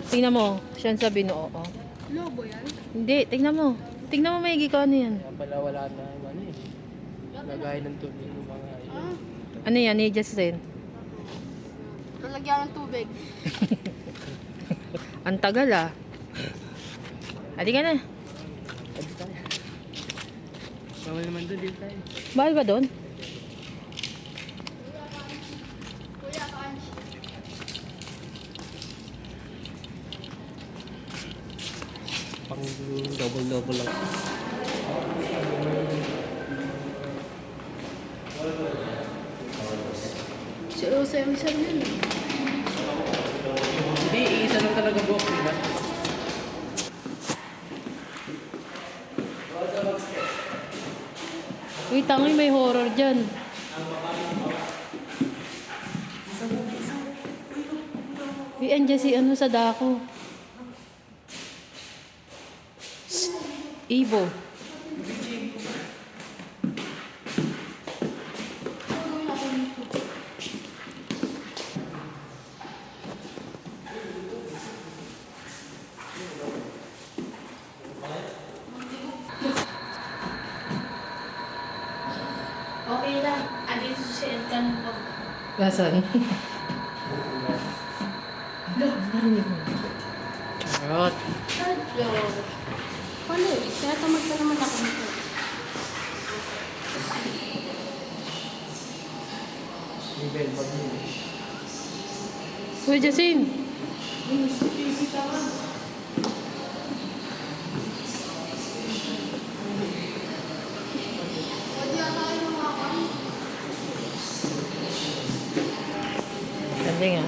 Tingnan mo, siya ang sabi no, oo. Lobo yan? Hindi, tingnan mo. Tingnan mo may ko ano yan. Kaya pala wala na yung ano eh. Lagay ng tubig yung mga yun. Ano yan, ni Justin? Lalagyan ng tubig. Ang tagal ah. Halika na. Sabi tayo. Bawal naman doon, din tayo. Bahal ba doon? Kuya, kaanch. Pang double lang. Si Rosa yung isa yun. Hindi, isa lang talaga buhok, di ba? Uy, tangoy, may horror dyan. Uy, andyan si ano sa dako. Shh, Ibo. Okay lang. Andito si Edkan po. Nasaan? Narinig mo. Charot. Hello. Paano eh? Kaya tamad pa naman ako nito. Yung bell bag mo. Uy, Justin. Pwede ata kayo mga Ganda nga.